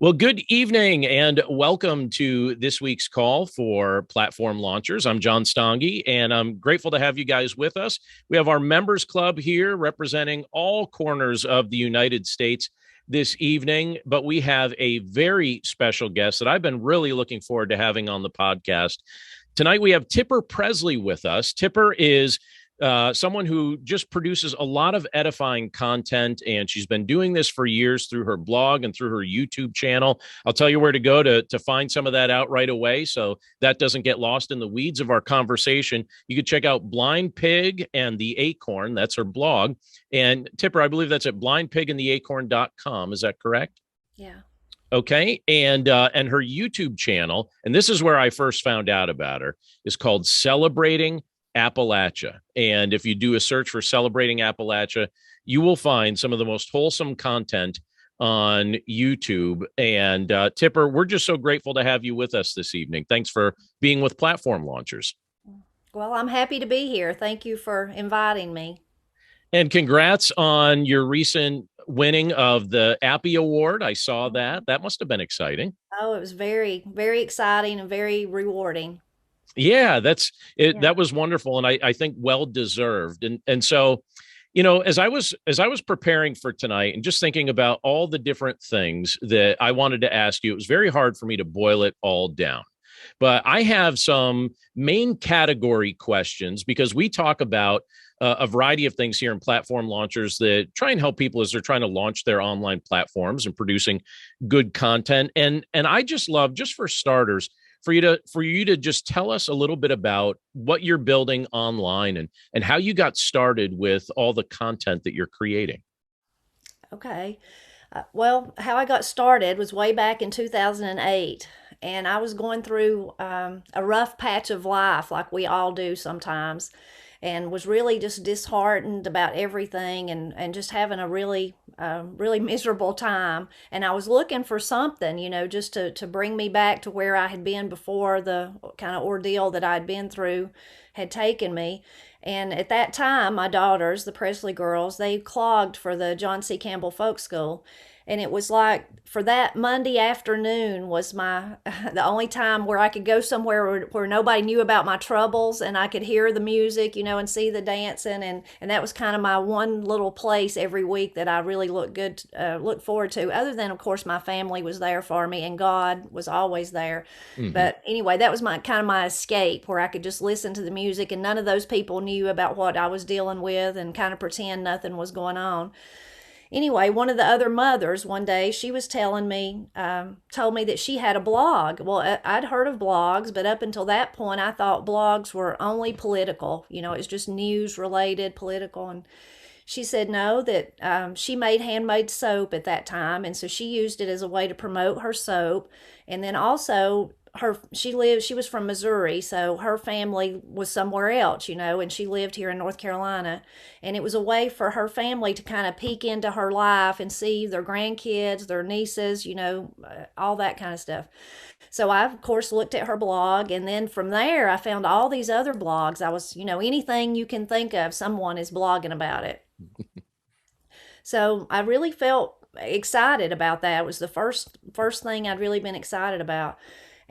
Well, good evening and welcome to this week's call for platform launchers. I'm John Stange, and I'm grateful to have you guys with us. We have our members club here representing all corners of the United States this evening, but we have a very special guest that I've been really looking forward to having on the podcast. Tonight, we have Tipper Pressley with us. Tipper is someone who just produces a lot of edifying content, and she's been doing this for years through her blog and through her YouTube channel. I'll tell you where to go to find some of that out right away, so that doesn't get lost in the weeds of our conversation. You can check out Blind Pig and the Acorn. That's her blog. And Tipper, I believe that's at blindpigandtheacorn.com. Is that correct? Yeah. Okay, and her YouTube channel, and this is where I first found out about her, is called Celebrating Appalachia. And if you do a search for Celebrating Appalachia, you will find some of the most wholesome content on YouTube. And Tipper, we're just so grateful to have you with us this evening. Thanks for being with Platform Launchers. Well, I'm happy to be here. Thank you for inviting me. And congrats on your recent winning of the Appy Award. I saw that. That must have been exciting. Oh, it was very, very exciting and very rewarding. Yeah, that's it. Yeah. That was wonderful, and I think well deserved. And so, as I was preparing for tonight and just thinking about all the different things that I wanted to ask you, it was very hard for me to boil it all down. But I have some main category questions because we talk about a variety of things here in platform launchers that try and help people as they're trying to launch their online platforms and producing good content. And I just love, just for starters, for you to just tell us a little bit about what you're building online and how you got started with all the content that you're creating. Okay. Well, how I got started was way back in 2008. And I was going through a rough patch of life, like we all do sometimes, and was really just disheartened about everything and just having a really miserable time. And I was looking for something, just to bring me back to where I had been before the kind of ordeal that I'd been through had taken me. And at that time, my daughters, the Presley girls, they clogged for the John C. Campbell Folk School. And it was like for that Monday afternoon was my the only time where I could go somewhere where nobody knew about my troubles and I could hear the music, and see the dancing, and that was kind of my one little place every week that I really look forward to. Other than, of course, my family was there for me and God was always there. Mhm. But anyway, that was my kind of my escape where I could just listen to the music and none of those people knew about what I was dealing with and kind of pretend nothing was going on. Anyway, one of the other mothers one day, she was telling me, told me that she had a blog. Well, I'd heard of blogs, but up until that point, I thought blogs were only political. It's just news related, political. And she said no, that she made handmade soap at that time. And so she used it as a way to promote her soap. And then also, she was from Missouri, so her family was somewhere else, and she lived here in North Carolina, and it was a way for her family to kind of peek into her life and see their grandkids, their nieces, all that kind of stuff. So I, of course, looked at her blog, and then from there I found all these other blogs. I was, anything you can think of, someone is blogging about it. So I really felt excited about that. It was the first thing I'd really been excited about.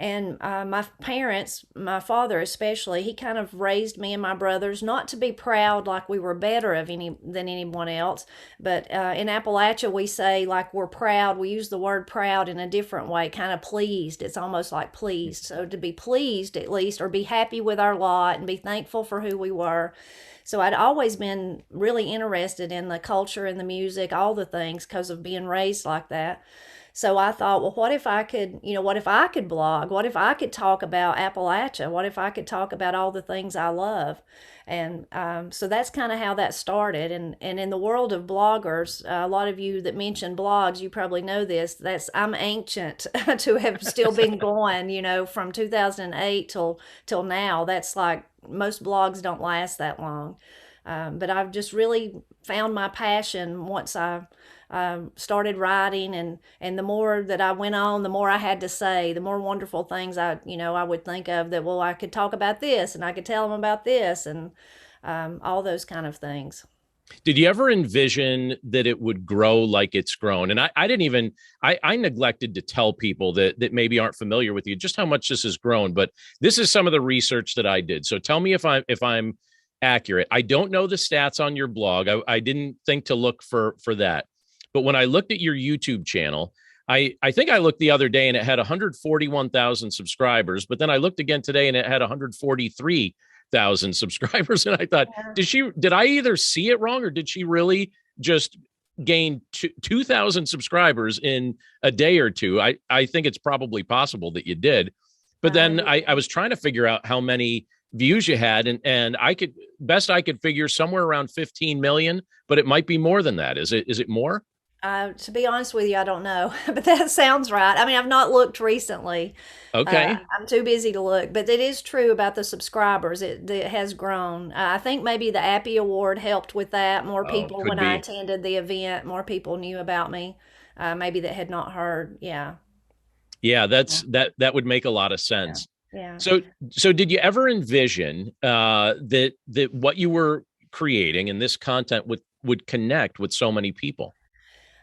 And my parents, my father especially, he kind of raised me and my brothers not to be proud like we were better of any than anyone else. But in Appalachia, we say like we're proud. We use the word proud in a different way, kind of pleased. It's almost like pleased. So to be pleased at least, or be happy with our lot and be thankful for who we were. So I'd always been really interested in the culture and the music, all the things, because of being raised like that. So I thought, well, what if I could blog? What if I could talk about Appalachia? What if I could talk about all the things I love? And so that's kind of how that started. And in the world of bloggers, a lot of you that mention blogs, you probably know this. I'm ancient to have still been going, from 2008 till now. That's like most blogs don't last that long. But I've just really found my passion once I started writing, and the more that I went on, the more I had to say, the more wonderful things I would think of that, well, I could talk about this and I could tell them about this and all those kind of things. Did you ever envision that it would grow like it's grown? And I didn't even, I neglected to tell people that maybe aren't familiar with you just how much this has grown. But this is some of the research that I did. So tell me if I'm accurate. I don't know the stats on your blog. I didn't think to look for that. But when I looked at your YouTube channel, I think I looked the other day and it had 141,000 subscribers, but then I looked again today and it had 143,000 subscribers. And I thought, Yeah. did I either see it wrong or did she really just gain 2,000 subscribers in a day or two? I think it's probably possible that you did. But then Yeah. I was trying to figure out how many views you had, and I could figure somewhere around 15 million, but it might be more than that. Is it more? To be honest with you, I don't know, but that sounds right. I mean, I've not looked recently. Okay. I'm too busy to look, but it is true about the subscribers. It has grown. I think maybe the Appy Award helped with that. More Oh, people, could when I be. attended the event, more people knew about me, maybe that had not heard. Yeah. Yeah, Yeah. that would make a lot of Yeah. sense. Yeah. So did you ever envision that what you were creating and this content would connect with so many people?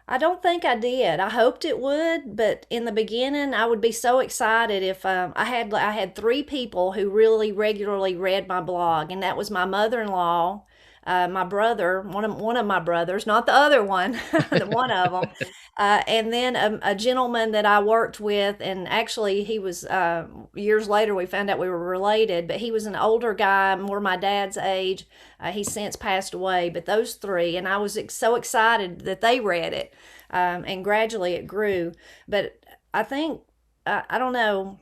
I don't think I did. I hoped it would, but in the beginning, I would be so excited if I had three people who really regularly read my blog, and that was my mother-in-law, my brother, one of my brothers, not the other one, the one of them, and then a gentleman that I worked with, and actually he was years later we found out we were related, but he was an older guy, more my dad's age. He's since passed away, but those three, and I was so excited that they read it, and gradually it grew. But I think I don't know.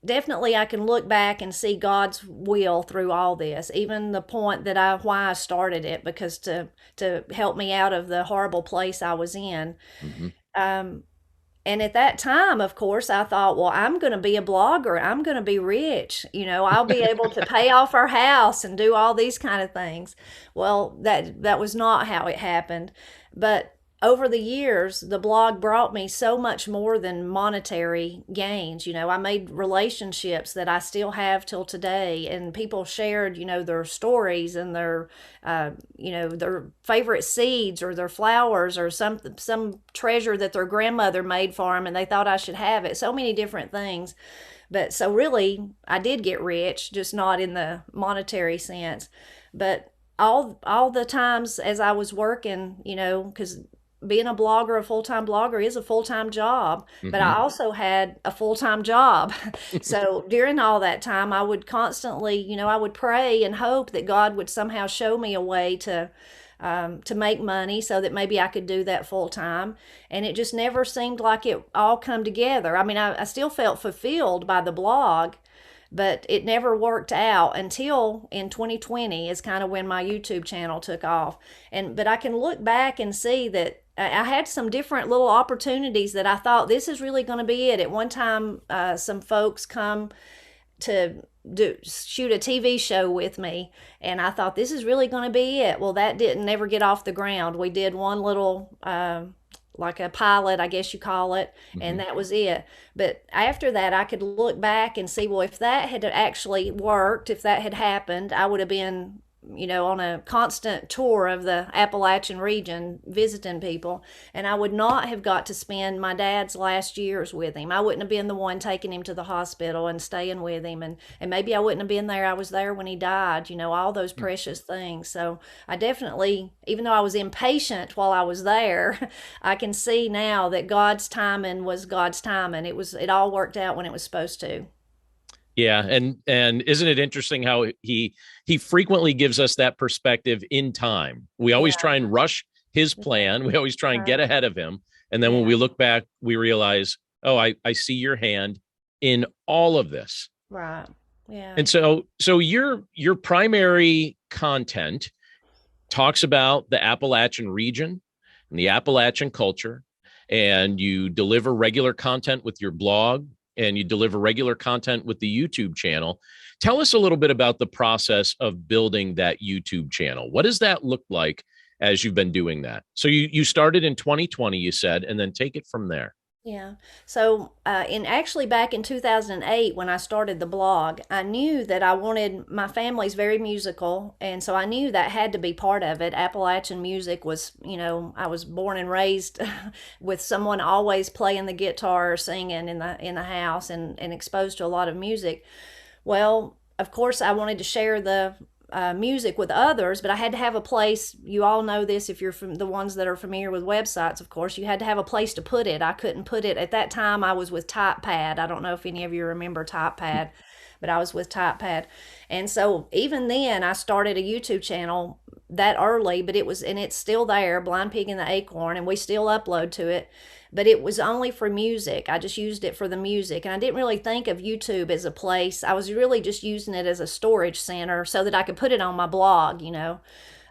Definitely, I can look back and see God's will through all this, even the point that I why I started it, because to help me out of the horrible place I was in. Mhm. Um, and at that time, of course, I thought, well, I'm going to be a blogger. I'm going to be rich. I'll be able to pay off our house and do all these kind of things. Well, that was not how it happened. But over the years, the blog brought me so much more than monetary gains. I made relationships that I still have till today, and people shared, their stories and their favorite seeds or their flowers or some treasure that their grandmother made for them, and they thought I should have it. So many different things. But so really, I did get rich, just not in the monetary sense. But all the times as I was working, because being a blogger, a full-time blogger is a full-time job, but I Mhm. also had a full-time job. So during all that time, I would constantly, I would pray and hope that God would somehow show me a way to make money so that maybe I could do that full time. And it just never seemed like it all come together. I mean, I still felt fulfilled by the blog, but it never worked out until in 2020 is kind of when my YouTube channel took off. But I can look back and see that I had some different little opportunities that I thought this is really going to be it. At one time, some folks come to shoot a TV show with me, and I thought this is really going to be it. Well, that didn't never get off the ground. We did one little like a pilot, I guess you call it, and Mhm. that was it. But after that, I could look back and see, well, if that had actually worked, if that had happened, I would have been, on a constant tour of the Appalachian region visiting people, and I would not have got to spend my dad's last years with him. I wouldn't have been the one taking him to the hospital and staying with him, and maybe I wouldn't have been there. I was there when he died, all those precious things. So I definitely, even though I was impatient while I was there, I can see now that God's timing was God's timing. It all worked out when it was supposed to. Yeah, and isn't it interesting how he frequently gives us that perspective in time. We always Yeah. try and rush his plan. We always try and Uh-huh. get ahead of him. And then when Yeah. we look back, we realize, oh, I see your hand in all of this. Right. Yeah. And so your primary content talks about the Appalachian region and the Appalachian culture, and you deliver regular content with your blog and you deliver regular content with the YouTube channel. Tell us a little bit about the process of building that YouTube channel. What does that look like as you've been doing that? So you started in 2020, you said, and then take it from there. Yeah. So, actually back in 2008, when I started the blog, I knew that I wanted, my family's very musical. And so I knew that had to be part of it. Appalachian music was, I was born and raised with someone always playing the guitar or singing in the house, and exposed to a lot of music. Well, of course, I wanted to share the music with others, but I had to have a place. You all know this if you're from the ones that are familiar with websites, of course. You had to have a place to put it. I couldn't put it at that time. I was with TypePad. I don't know if any of you remember TypePad, but I was with TypePad. And so even then, I started a YouTube channel that early, but it's still there, Blind Pig and the Acorn, and we still upload to it. But it was only for music. I just used it for the music. And I didn't really think of YouTube as a place. I was really just using it as a storage center so that I could put it on my blog.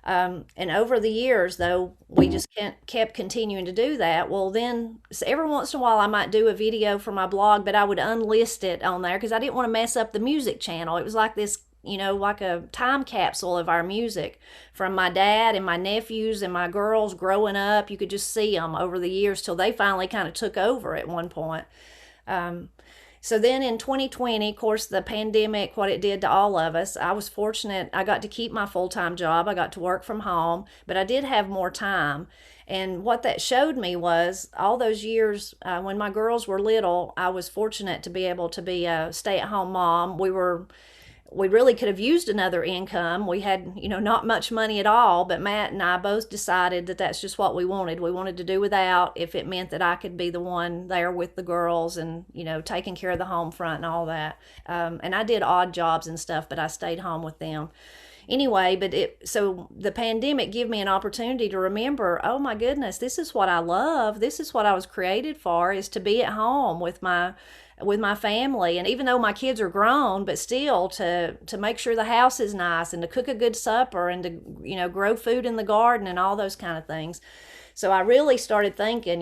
And over the years, though, we just kept continuing to do that. Well, then so every once in a while, I might do a video for my blog, but I would unlist it on there because I didn't want to mess up the music channel. It was like this, like a time capsule of our music from my dad and my nephews and my girls growing up. You could just see them over the years till they finally kind of took over at one point. Um, so then in 2020, of course, the pandemic, what it did to all of us, I was fortunate. I got to keep my full time job. I got to work from home, but I did have more time. And what that showed me was all those years when my girls were little, I was fortunate to be able to be a stay at home mom. We really could have used another income. We had, not much money at all, but Matt and I both decided that that's just what we wanted. We wanted to do without if it meant that I could be the one there with the girls and, taking care of the home front and all that. And I did odd jobs and stuff, but I stayed home with them. Anyway, so the pandemic gave me an opportunity to remember, oh my goodness, this is what I love. This is what I was created for, is to be at home with my family. And even though my kids are grown, but still to make sure the house is nice and to cook a good supper and to grow food in the garden and all those kind of things. So I really started thinking,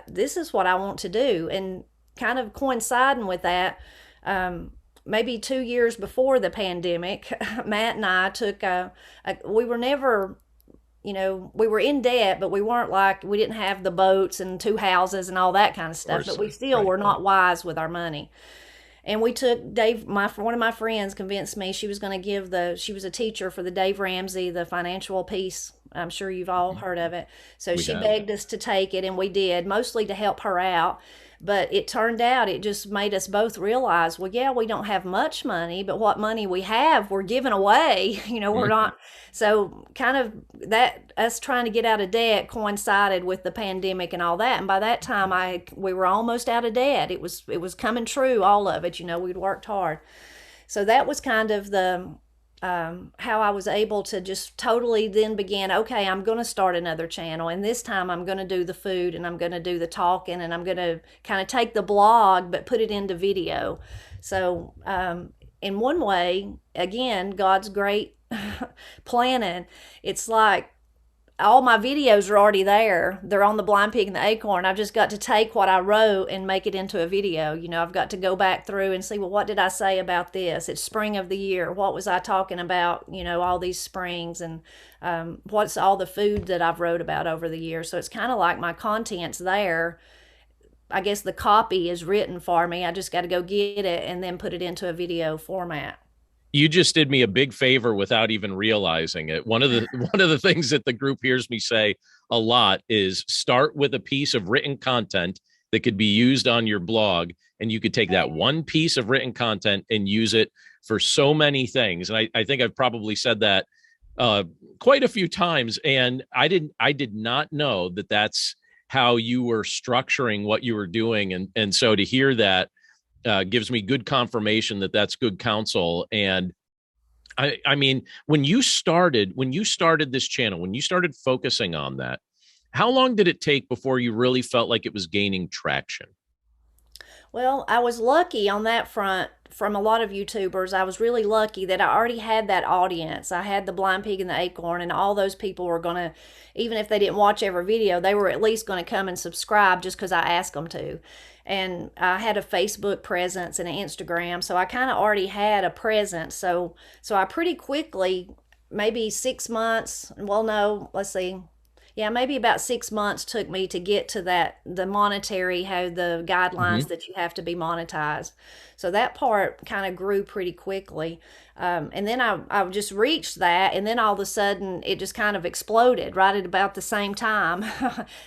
this is what I want to do. And kind of coinciding with that, maybe 2 years before the pandemic, Matt and I we were never, we were in debt, but we weren't like, we didn't have the boats and two houses and all that kind of stuff, but we still were not wise with our money. And we took Dave, one of my friends convinced me she was going to she was a teacher for the Dave Ramsey, the financial piece. I'm sure you've all heard of it. So she begged us to take it, and we did, mostly to help her out. But it turned out it just made us both realize, well, yeah, we don't have much money, but what money we have, we're giving away. We're not. So kind of that, us trying to get out of debt coincided with the pandemic and all that. And by that time, we were almost out of debt. It was coming true, all of it. We'd worked hard. So that was kind of the how I was able to just totally then begin, okay, I'm going to start another channel. And this time I'm going to do the food and I'm going to do the talking and I'm going to kind of take the blog but put it into video. So in one way, again, God's great planning. It's like all my videos are already there. They're on the Blind Pig and the Acorn. I've just got to take what I wrote and make it into a video. I've got to go back through and see, well, what did I say about this? It's spring of the year. What was I talking about? All these springs, and what's all the food that I've wrote about over the years. So it's kind of like my content's there. I guess the copy is written for me. I just got to go get it and then put it into a video format. You just did me a big favor without even realizing it. One of the things that the group hears me say a lot is start with a piece of written content that could be used on your blog, and you could take that one piece of written content and use it for so many things. And I think I've probably said that quite a few times, and I did not know that that's how you were structuring what you were doing, and so to hear that gives me good confirmation that that's good counsel. And I mean, when you started this channel, when you started focusing on that, how long did it take before you really felt like it was gaining traction? Well, I was lucky on that front from a lot of YouTubers. I was really lucky that I already had that audience. I had the Blind Pig and the Acorn, and all those people were going to, even if they didn't watch every video, they were at least going to come and subscribe just because I asked them to. And I had a Facebook presence and an Instagram, so I kind of already had a presence. So I pretty quickly, maybe 6 months, well, no, let's see, Yeah, maybe about 6 months took me to get to that, the monetary, how the guidelines Hmm. that you have to be monetized. So that part kind of grew pretty quickly. And then I just reached that, and then all of a sudden it just kind of exploded right at about the same time.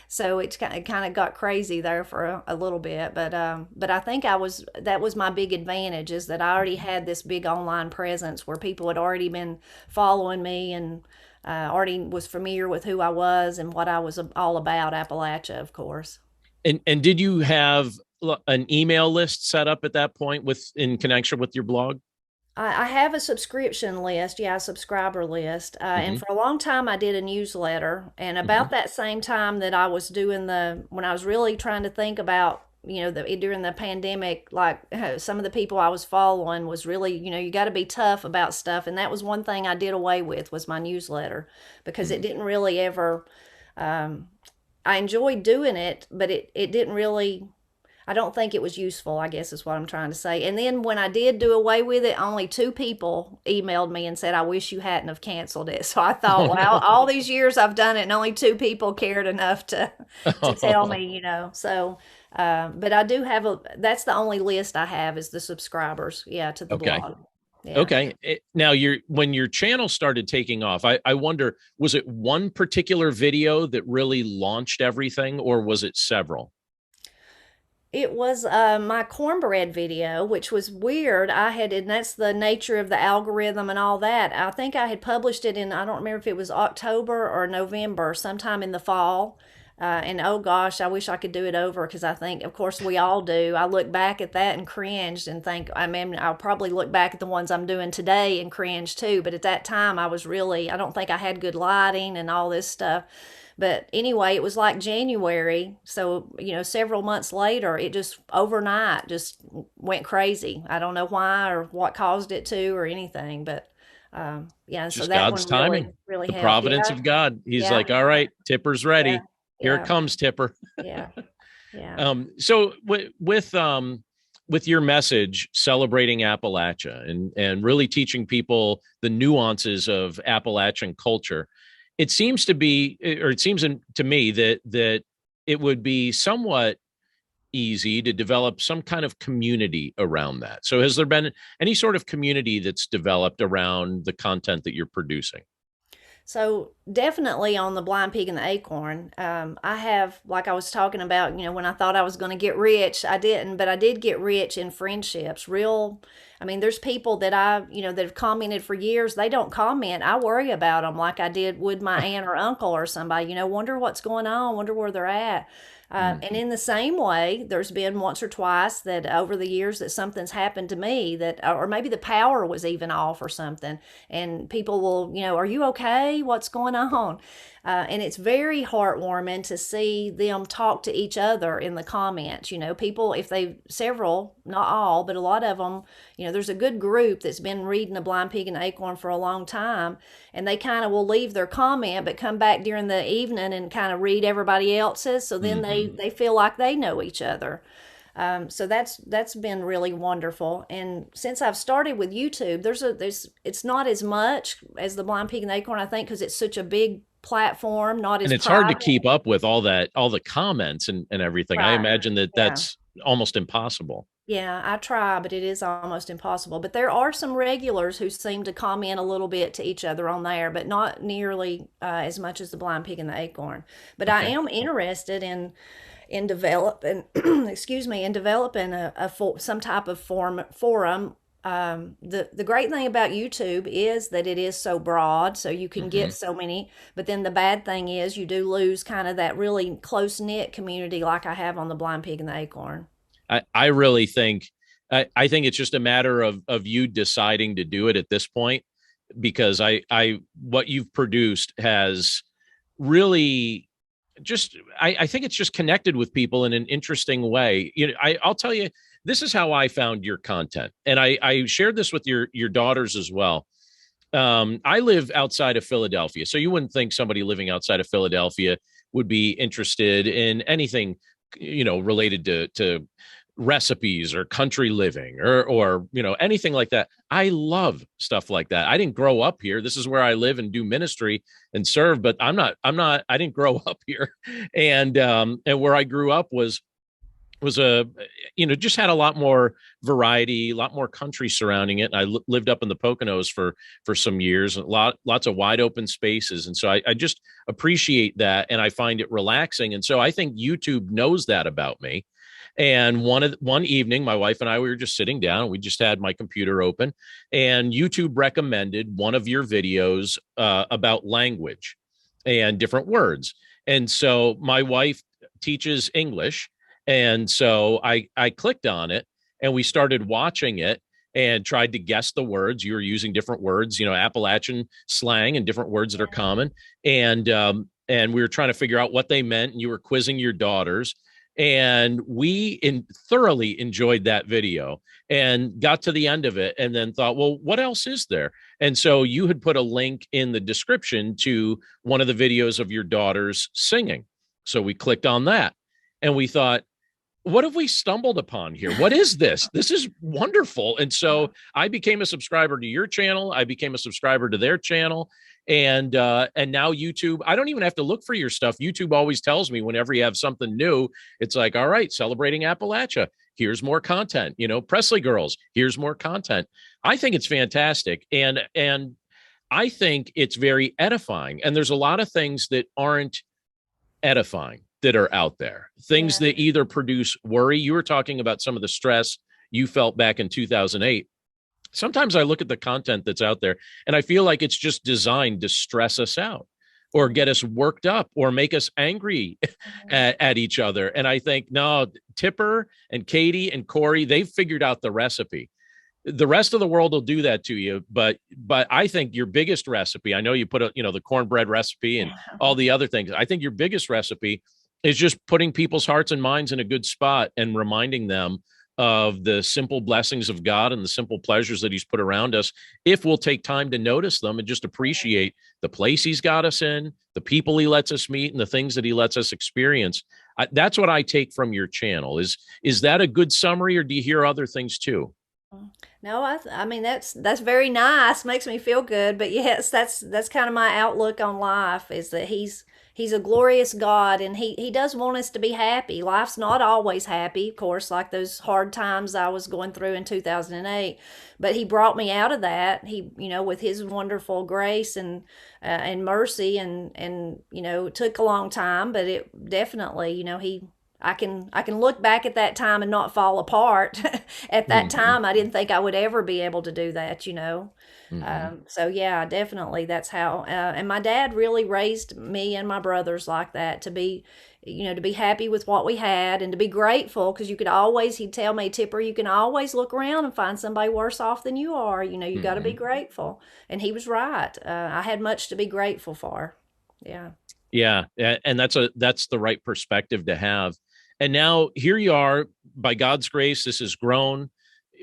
So it kind of got crazy there for a little bit. But I think that was my big advantage, is that I already had this big online presence where people had already been following me, and already was familiar with who I was and what I was all about, Appalachia, of course. And did you have an email list set up at that point with in connection with your blog? I have a subscription list, yeah, a subscriber list. And Hmm. for a long time, I did a newsletter. And Hmm. about that same time that I was doing when I was really trying to think about, during the pandemic, like some of the people I was following was really, you got to be tough about stuff. And that was one thing I did away with, was my newsletter, because it Hmm. didn't really ever, um, I enjoyed doing it, but it didn't really, I don't think it was useful, I guess is what I'm trying to say. And then when I did do away with it, only two people emailed me and said, I wish you hadn't have canceled it. So I Oh thought, well, no. all these years I've done it and only two people cared enough to tell me, So, but I do have that's the only list I have, is the subscribers, yeah, to the Okay. blog. Yeah. Okay. Now, when your channel started taking off, I wonder, was it one particular video that really launched everything, or was it several? It was my cornbread video, which was weird. And that's the nature of the algorithm and all that. I think I had published it in, I don't remember if it was October or November, sometime in the fall. And oh gosh, I wish I could do it over, because I think, of course, we all do. I look back at that and cringed and think, I mean, I'll probably look back at the ones I'm doing today and cringe too. But at that time, I don't think I had good lighting and all this stuff. But anyway, it was like January. So, several months later, it just overnight just went crazy. I don't know why or what caused it to or anything, but yeah, so Just that God's one really, timing, really the helped. providence Yeah, of God. He's yeah, like, all right, Tipper's yeah, ready. Here it yeah, comes, Tipper. yeah, yeah. So with your message celebrating Appalachia and really teaching people the nuances of Appalachian culture, it seems to me that it would be somewhat easy to develop some kind of community around that. So has there been any sort of community that's developed around the content that you're producing? So definitely on the blind pig and the acorn, I have, like I was talking about, when I thought I was going to get rich, I didn't, but I did get rich in friendships. I mean, there's people that that have commented for years. They don't comment. I worry about them like I would my aunt or uncle or somebody. Wonder what's going on, wonder where they're at. And Mhm. in the same way, there's been once or twice that over the years that something's happened to me, or maybe the power was even off or something, and people will, are you okay? What's going on? And it's very heartwarming to see them talk to each other in the comments. People, if several, not all, but a lot of them, there's a good group that's been reading The Blind Pig and the Acorn for a long time, and they kind of will leave their comment, but come back during the evening and kind of read everybody else's. So then Mhm. they feel like they know each other. So that's been really wonderful. And since I've started with YouTube, it's not as much as the Blind Pig and the Acorn, I think, because it's such a big platform, not And as it's hard to private. keep up with all the comments and everything. I Right. imagine that Yeah. that's almost impossible. Yeah, I try, but it is almost impossible. But there are some regulars who seem to comment a little bit to each other on there, but not nearly as much as the Blind Pig and the Acorn. But I Okay. am interested in developing, excuse me, in developing some type of forum. The great thing about YouTube is that it is so broad, so you can get Hmm. so many. But then the bad thing is you do lose kind of that really close knit community like I have on the Blind Pig and the Acorn. I really think I think it's just a matter of you deciding to do it at this point, because I what you've produced has really just I think it's just connected with people in an interesting way. I'll tell you, this is how I found your content, and I shared this with your daughters as well. I live outside of Philadelphia, so you wouldn't think somebody living outside of Philadelphia would be interested in anything, related to recipes or country living or anything like that. I love stuff like that. I didn't grow up here. This is where I live and do ministry and serve, but I didn't grow up here. And where I grew up was a just had a lot more variety, a lot more country surrounding it. I lived up in the Poconos for some years, lots of wide open spaces, and so I just appreciate that, and I find it relaxing. And so I think YouTube knows that about me. And one evening, my wife and I, we were just sitting down. We just had my computer open, and YouTube recommended one of your videos about language and different words. And so my wife teaches English, and so I clicked on it, and we started watching it and tried to guess the words. You were using different words, Appalachian slang and different words that are common, and we were trying to figure out what they meant. And you were quizzing your daughters. And we thoroughly enjoyed that video and got to the end of it and then thought, well, what else is there? And so you had put a link in the description to one of the videos of your daughters singing. So we clicked on that and we thought, what have we stumbled upon here? What is this? This is wonderful. And so I became a subscriber to your channel. I became a subscriber to their channel. And now YouTube, I don't even have to look for your stuff. YouTube always tells me whenever you have something new, it's like, all right, celebrating Appalachia, here's more content. Presley Girls, here's more content. I think it's fantastic. And I think it's very edifying. And there's a lot of things that aren't edifying that are out there, things that either produce worry. You were talking about some of the stress you felt back in 2008. Sometimes I look at the content that's out there and I feel like it's just designed to stress us out or get us worked up or make us angry at each other. And I think, no, Tipper and Katie and Corey, they've figured out the recipe. The rest of the world will do that to you. But I think your biggest recipe, I know you put the cornbread recipe and all the other things. I think your biggest recipe is just putting people's hearts and minds in a good spot and reminding them of the simple blessings of God and the simple pleasures that he's put around us, if we'll take time to notice them and just appreciate the place he's got us in, the people he lets us meet, and the things that he lets us experience. That's what I take from your channel. Is that a good summary, or do you hear other things too? No, I mean that's very nice. Makes me feel good. But yes, that's kind of my outlook on life, is that he's a glorious God, and he does want us to be happy. Life's not always happy, of course, like those hard times I was going through in 2008. But he brought me out of that. He, with his wonderful grace and mercy, and it took a long time, but it definitely, I can look back at that time and not fall apart. At that time, I didn't think I would ever be able to do that, So yeah, definitely that's how. And my dad really raised me and my brothers like that, to be, to be happy with what we had and to be grateful, because he'd tell me, Tipper, you can always look around and find somebody worse off than you are. You got to be grateful. And he was right. I had much to be grateful for. Yeah. Yeah. And that's the right perspective to have. And now here you are, by God's grace, this has grown.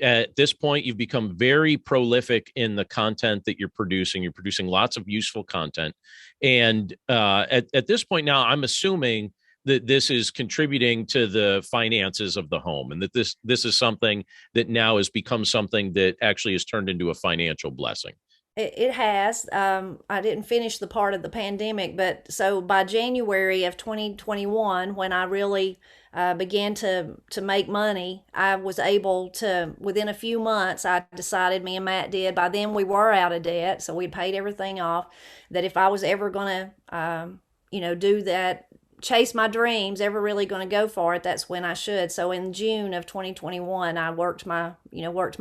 At this point, you've become very prolific in the content that you're producing. You're producing lots of useful content. And at this point now, I'm assuming that this is contributing to the finances of the home, and that this is something that now has become something that actually has turned into a financial blessing. It has. I didn't finish the part of the pandemic, but so by January of 2021, when I really began to make money, I was able to, within a few months, I decided, me and Matt did, by then we were out of debt, so we'd paid everything off, that if I was ever going to, do that, chase my dreams, ever really going to go for it, that's when I should. So in June of 2021, I worked my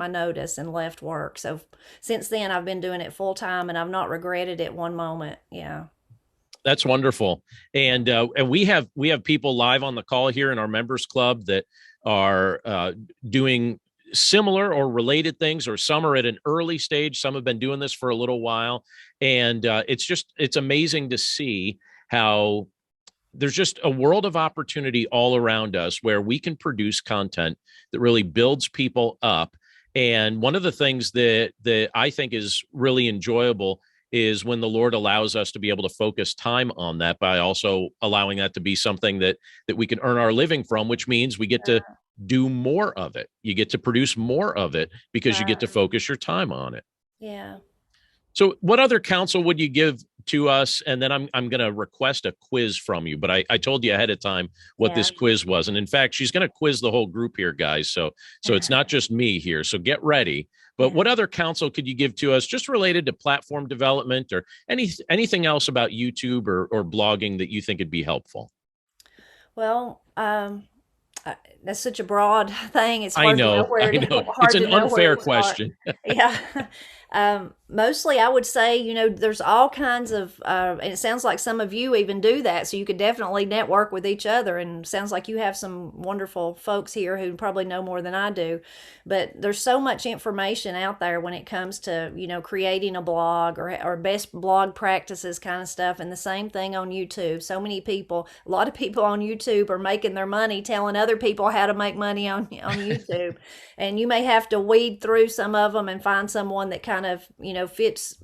notice and left work. So since then, I've been doing it full time, and I've not regretted it one moment. Yeah. That's wonderful. And we have people live on the call here in our members club that are doing similar or related things, or some are at an early stage. Some have been doing this for a little while. And it's amazing to see how there's just a world of opportunity all around us where we can produce content that really builds people up. And one of the things that I think is really enjoyable is when the Lord allows us to be able to focus time on that, by also allowing that to be something that we can earn our living from, which means we get to do more of it. You get to produce more of it because you get to Right. focus your time on it. Yeah. So what other counsel would you give to us? And then I'm going to request a quiz from you, but I told you ahead of time what Yeah. this quiz was. And in fact, she's going to quiz the whole group here, guys. So it's not just me here. So get ready. But what other counsel could you give to us just related to platform development or anything else about YouTube or blogging that you think would be helpful? Well, that's such a broad thing. It's I hard to know know, I know. It's hard an to know where unfair to start. question. Yeah. Mostly, I would say, there's all kinds of, and it sounds like some of you even do that. So you could definitely network with each other. And sounds like you have some wonderful folks here who probably know more than I do. But there's so much information out there when it comes to, creating a blog or best blog practices kind of stuff. And the same thing on YouTube. So many people, a lot of people on YouTube are making their money telling other people how to make money on YouTube. And you may have to weed through some of them and find someone that kind of, fits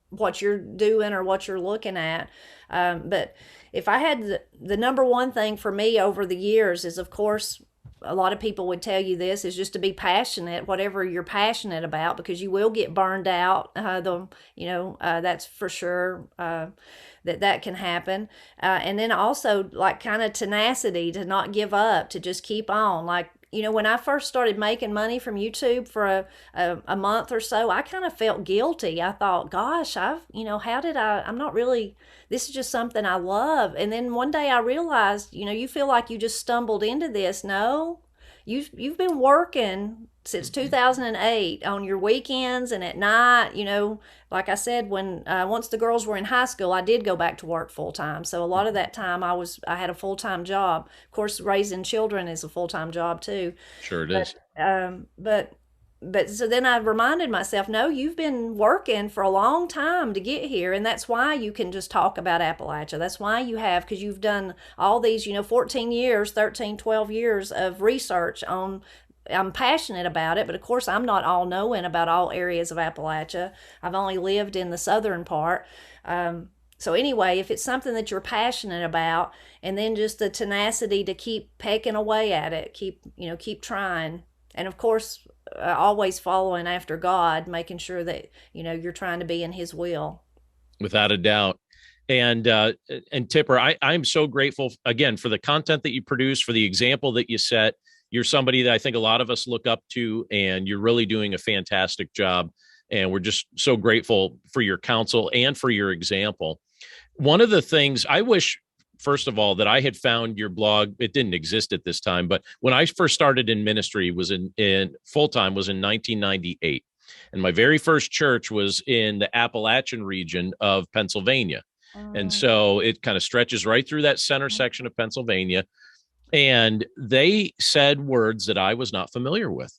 what you're doing or what you're looking at. But if I had the number one thing for me over the years is, of course, a lot of people would tell you this is just to be passionate, whatever you're passionate about, because you will get burned out. That's for sure. That can happen. And then also like kind of tenacity to not give up, to just keep on. Like, when I first started making money from YouTube for a month or so, I kind of felt guilty. I thought, gosh, I'm not really, this is just something I love. And then one day I realized, you feel like you just stumbled into this. No, you've been working since 2008 on your weekends and at night. Like I said, when once the girls were in high school, I did go back to work full time. So a lot of that time I had a full time job. Of course, raising children is a full time job too. Sure it But is. but so then I reminded myself, no, you've been working for a long time to get here, and that's why you can just talk about Appalachia. That's why you have, because you've done all these, 14 years, 13, 12 years of research on. I'm passionate about it, but of course I'm not all knowing about all areas of Appalachia. I've only lived in the southern part. So anyway, if it's something that you're passionate about, and then just the tenacity to keep pecking away at it, keep trying, and of course, always following after God, making sure that you're trying to be in His will. Without a doubt. And Tipper, I'm so grateful again for the content that you produce, for the example that you set. You're somebody that I think a lot of us look up to, and you're really doing a fantastic job. And we're just so grateful for your counsel and for your example. One of the things I wish, first of all, that I had found your blog. It didn't exist at this time, but when I first started in ministry was in full time was in 1998. And my very first church was in the Appalachian region of Pennsylvania. And Mm, so it kind of stretches right through that center section of Pennsylvania. And they said words that I was not familiar with.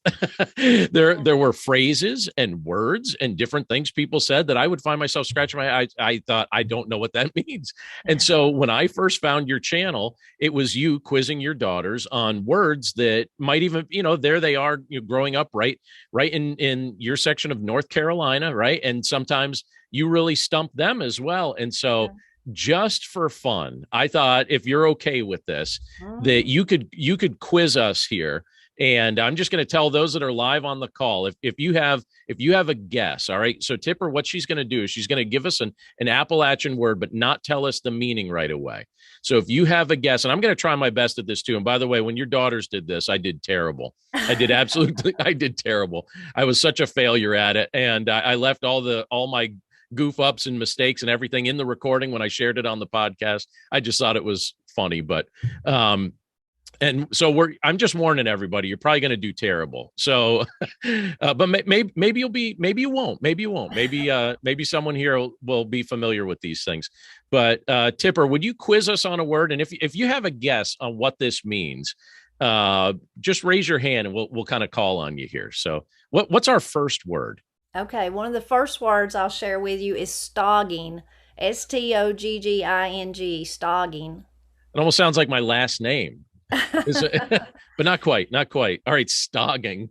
There were phrases and words and different things people said that I would find myself scratching my eyes. I thought, I don't know what that means. And so when I first found your channel, it was you quizzing your daughters on words that might even, there they are, growing up right in your section of North Carolina, right? And sometimes you really stump them as well. And so just for fun, I thought, if you're okay with this, that mm. you could quiz us here. And I'm just going to tell those that are live on the call, if you have a guess. All right, so Tipper, what she's going to do is she's going to give us an Appalachian word, but not tell us the meaning right away. So if you have a guess, and I'm going to try my best at this too. And by the way, when your daughters did this, I did terrible. I did terrible. I was such a failure at it, and I left all my goof ups and mistakes and everything in the recording when I shared it on the podcast. I just thought it was funny, but and so I'm just warning everybody, you're probably going to do terrible. So but maybe you won't, maybe someone here will be familiar with these things. But Tipper, would you quiz us on a word? And if you have a guess on what this means, just raise your hand and we'll kind of call on you here. So what's our first word? Okay, one of the first words I'll share with you is stogging. Stogging, stogging. It almost sounds like my last name. But not quite, not quite. All right, stogging.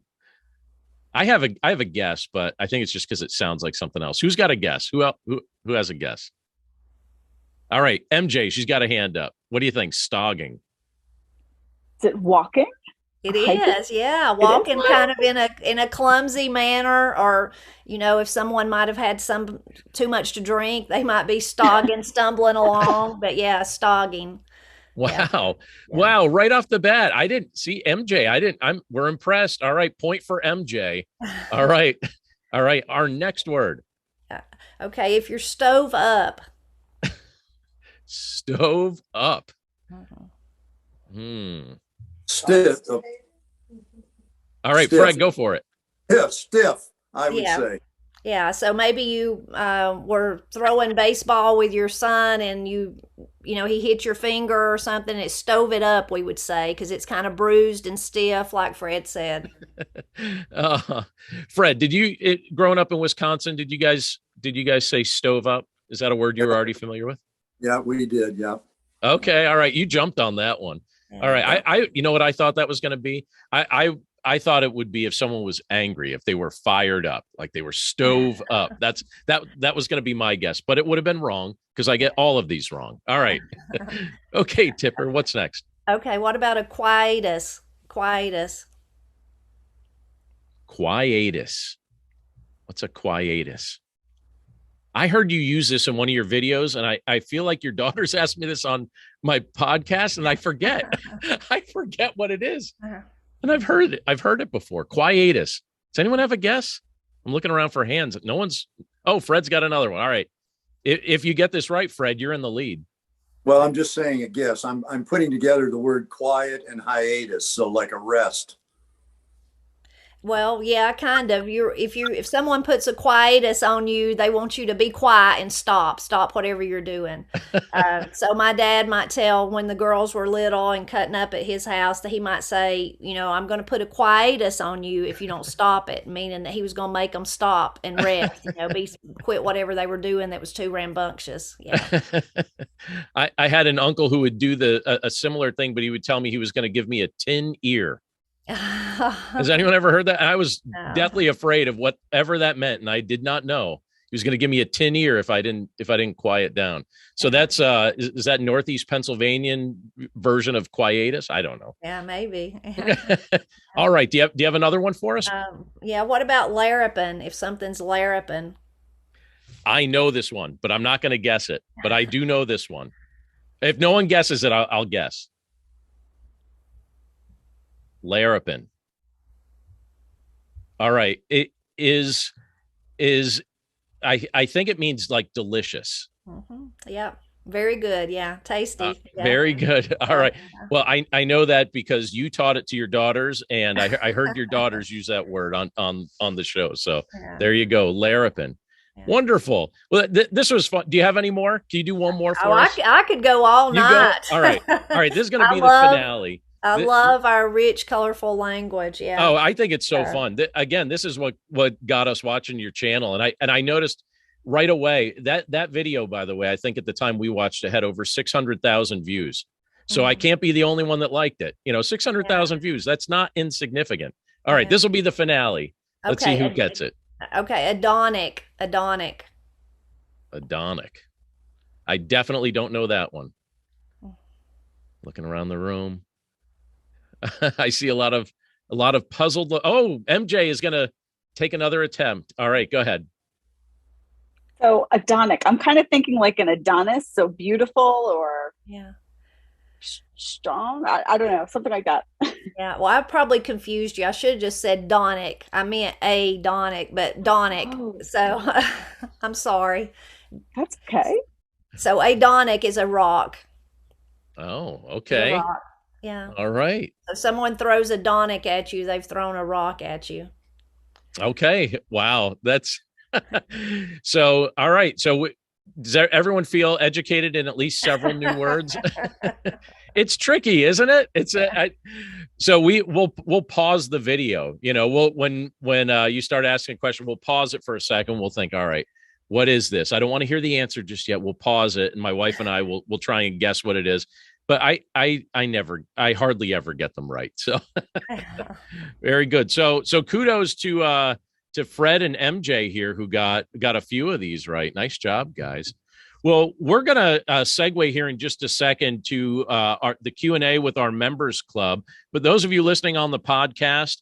I have a guess, but I think it's just because it sounds like something else. Who's got a guess? Who has a guess? All right, MJ, she's got a hand up. What do you think? Stogging. Is it walking? It I think is, yeah. it is. Walking kind of in a clumsy manner, or if someone might have had some too much to drink, they might be stogging, stumbling along. But yeah, stogging. Yeah, Wow. yeah. Wow. Right off the bat. I didn't see MJ. We're impressed. All right. Point for MJ. All right. All right. Our next word, Yeah. Okay, if you're stove up. stove up. Mhm. Hmm. Stiff. All right, Stiff. Fred, go for it. Yeah, stiff, I would Yeah. say. Yeah, so maybe you were throwing baseball with your son, and he hit your finger or something. It stove it up, we would say, because it's kind of bruised and stiff, like Fred said. Uh, Fred, growing up in Wisconsin, did you guys say stove up? Is that a word you were already familiar with? Yeah, we did. Yeah. Okay, all right, you jumped on that one. All Yeah. right, I you know what I thought that was going to be? I thought it would be if someone was angry, if they were fired up, like they were stove up. That was going to be my guess, but it would have been wrong because I get all of these wrong. All right. Okay, Tipper, what's next? Okay, what about a quietus? Quietus. Quietus. What's a quietus? I heard you use this in one of your videos, and I feel like your daughter's asked me this on my podcast, and I forget. I forget what it is. And I've heard it before. Quietus. Does anyone have a guess? I'm looking around for hands. No one's. Oh, Fred's got another one. All right. If you get this right, Fred, you're in the lead. Well, I'm just saying a guess. I'm putting together the word quiet and hiatus, so like a rest. Well, yeah, kind of. If someone puts a quietus on you, they want you to be quiet and stop whatever you're doing. So my dad might tell when the girls were little and cutting up at his house that he might say, I'm going to put a quietus on you if you don't stop it, meaning that he was going to make them stop and rest, quit whatever they were doing that was too rambunctious. Yeah. I had an uncle who would do a similar thing, but he would tell me he was going to give me a tin ear. Has anyone ever heard that? I was No. deathly afraid of whatever that meant, and I did not know he was going to give me a tin ear if I didn't quiet down. So that's is that Northeast Pennsylvanian version of quietus? I don't know. Yeah, maybe. All right, do you have another one for us? Yeah, what about larrapin? If something's larrapin. I know this one, but I'm not going to guess it. But I do know this one. If no one guesses it, I'll guess. Larapin. All right. It is I think it means like delicious. Yeah, very good. Yeah, tasty. Yeah. Very good. All Yeah. right. Well, I know that because you taught it to your daughters, and I heard your daughters use that word on the show. So Yeah. there you go, Larapin. Yeah. Wonderful. Well, this was fun. Do you have any more? Can you do one more for Oh, us? I could go all You go. night. All right. All right. This is going to I be the love finale. I Th- love our rich, colorful language. Yeah. Oh, I think it's so Yeah. fun. Again, this is what got us watching your channel, and I noticed right away that video. By the way, I think at the time we watched it had over 600,000 views. So I Mhm. can't be the only one that liked it. 600,000 views. That's not insignificant. All right, Yeah. this will be the finale. Let's see who gets it. Okay, Adonic. Adonic. Adonic. I definitely don't know that one. Looking around the room. I see a lot of puzzled. Oh, MJ is going to take another attempt. All right, go ahead. So Adonic, I'm kind of thinking like an Adonis, so beautiful or Yeah. strong. I don't know, something like that. Yeah. Well, I probably confused you. I should have just said Donic. I meant Adonic, but Donic. Oh, So I'm sorry. that's okay. So Adonic is a rock. Oh, It's a okay. rock. Yeah. All right. If someone throws a Donic at you, they've thrown a rock at you. Okay. Wow. That's so. All right. So does everyone feel educated in at least several new words? It's tricky, isn't it? So we'll pause the video. We'll when you start asking a question, we'll pause it for a second. We'll think, all right, what is this? I don't want to hear the answer just yet. We'll pause it, and my wife and I will try and guess what it is. But I hardly ever get them right. So very good. So kudos to Fred and MJ here who got a few of these right. Nice job, guys. Well, we're going to segue here in just a second to the Q&A with our members club. But those of you listening on the podcast,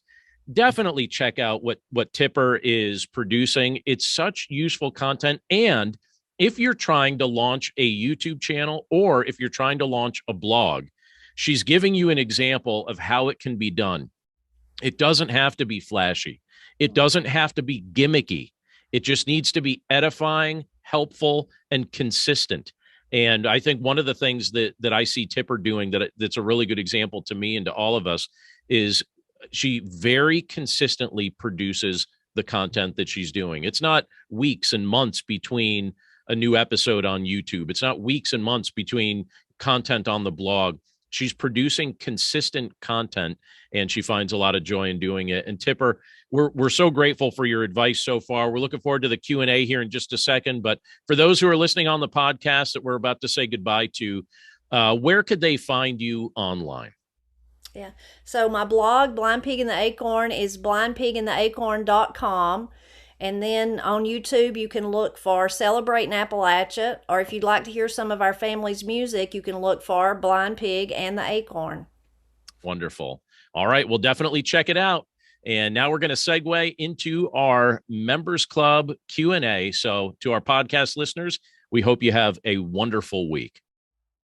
definitely check out what Tipper is producing. It's such useful content. And if you're trying to launch a YouTube channel or if you're trying to launch a blog, she's giving you an example of how it can be done. It doesn't have to be flashy. It doesn't have to be gimmicky. It just needs to be edifying, helpful, and consistent. And I think one of the things that I see Tipper doing that's a really good example to me and to all of us is she very consistently produces the content that she's doing. It's not weeks and months between a new episode on YouTube. It's not weeks and months between content on the blog. She's producing consistent content, and she finds a lot of joy in doing it. And Tipper, we're so grateful for your advice so far. We're looking forward to the Q&A here in just a second. But for those who are listening on the podcast that we're about to say goodbye to, where could they find you online? Yeah. So my blog, Blind Pig and the Acorn, is blindpigandtheacorn.com. And then on YouTube, you can look for Celebrating Appalachia. Or if you'd like to hear some of our family's music, you can look for Blind Pig and the Acorn. Wonderful. All right. We'll definitely check it out. And now we're going to segue into our Members Club Q&A. So to our podcast listeners, we hope you have a wonderful week.